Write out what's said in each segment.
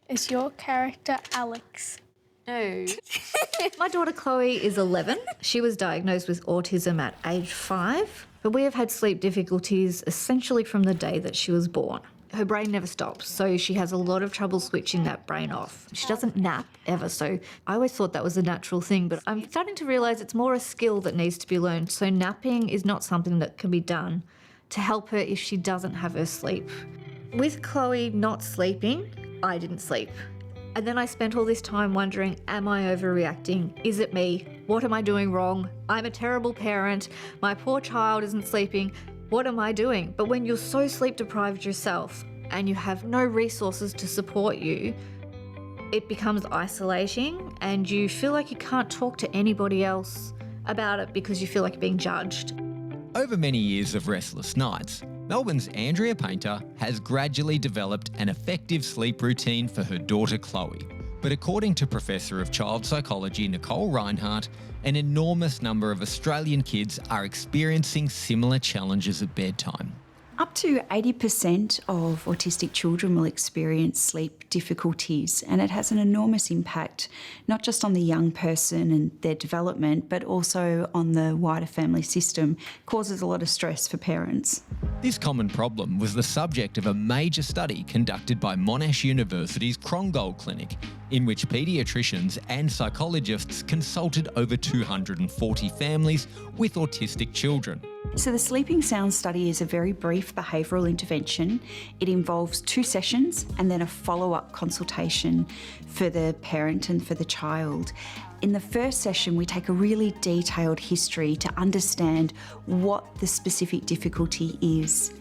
Is your character Alex? No. My daughter Chloe is 11. She was diagnosed with autism at age 5, but we have had sleep difficulties essentially from the day that she was born. Her brain never stops, so she has a lot of trouble switching that brain off. She doesn't nap ever, so I always thought that was a natural thing, but I'm starting to realise it's more a skill that needs to be learned. So napping is not something that can be done to help her if she doesn't have her sleep. With Chloe not sleeping, I didn't sleep. And then I spent all this time wondering, am I overreacting? Is it me? What am I doing wrong? I'm a terrible parent. My poor child isn't sleeping. What am I doing? But when you're so sleep deprived yourself and you have no resources to support you, it becomes isolating and you feel like you can't talk to anybody else about it because you feel like you're being judged. Over many years of restless nights, Melbourne's Andrea Painter has gradually developed an effective sleep routine for her daughter Chloe. But according to Professor of Child Psychology Nicole Rinehart, an enormous number of Australian kids are experiencing similar challenges at bedtime. Up to 80% of autistic children will experience sleep difficulties, and it has an enormous impact, not just on the young person and their development, but also on the wider family system. It causes a lot of stress for parents. This common problem was the subject of a major study conducted by Monash University's Krongold Clinic, in which paediatricians and psychologists consulted over 240 families with autistic children. So the Sleeping Sound study is a very brief behavioural intervention. It involves 2 sessions and then a follow-up consultation for the parent and for the child. In the first session, we take a really detailed history to understand what the specific difficulty is.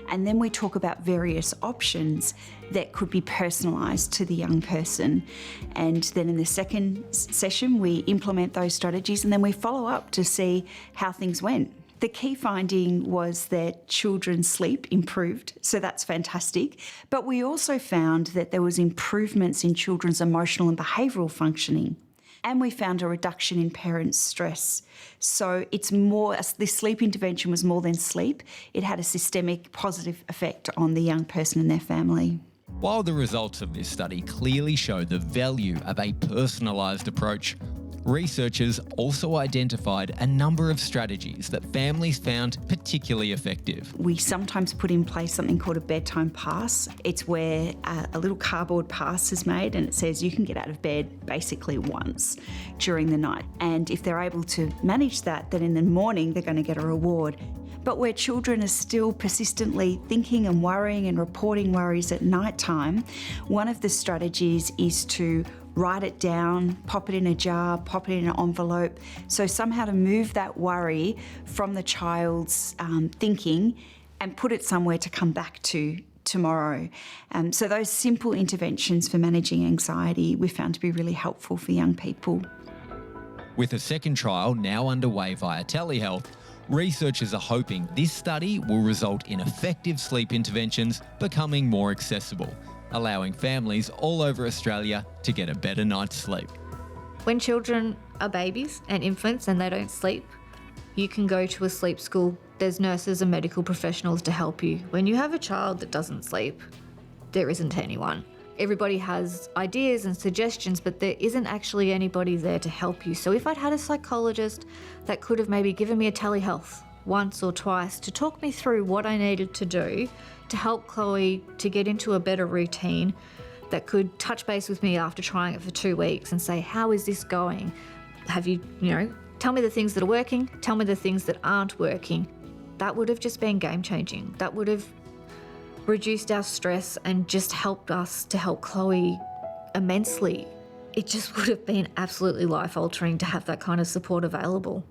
And then we talk about various options that could be personalised to the young person. And then in the second session, we implement those strategies and then we follow up to see how things went. The key finding was that children's sleep improved, so that's fantastic. But we also found that there was improvements in children's emotional and behavioural functioning. And we found a reduction in parents' stress. So it's more, this sleep intervention was more than sleep. It had a systemic positive effect on the young person and their family. While the results of this study clearly show the value of a personalised approach, researchers also identified a number of strategies that families found particularly effective. We sometimes put in place something called a bedtime pass. It's where a little cardboard pass is made and it says you can get out of bed basically once during the night. And if they're able to manage that, then in the morning they're going to get a reward. But where children are still persistently thinking and worrying and reporting worries at night time, one of the strategies is to write it down, pop it in a jar, pop it in an envelope. So somehow to move that worry from the child's thinking and put it somewhere to come back to tomorrow. So those simple interventions for managing anxiety we found to be really helpful for young people. With a second trial now underway via telehealth, researchers are hoping this study will result in effective sleep interventions becoming more accessible, allowing families all over Australia to get a better night's sleep. When children are babies and infants and they don't sleep, you can go to a sleep school. There's nurses and medical professionals to help you. When you have a child that doesn't sleep, there isn't anyone. Everybody has ideas and suggestions, but there isn't actually anybody there to help you. So if I'd had a psychologist that could have maybe given me a telehealth once or twice to talk me through what I needed to do to help Chloe to get into a better routine, that could touch base with me after trying it for 2 weeks and say, how is this going? Have you, tell me the things that are working, tell me the things that aren't working. That would have just been game changing. That would have reduced our stress and just helped us to help Chloe immensely. It just would have been absolutely life altering to have that kind of support available.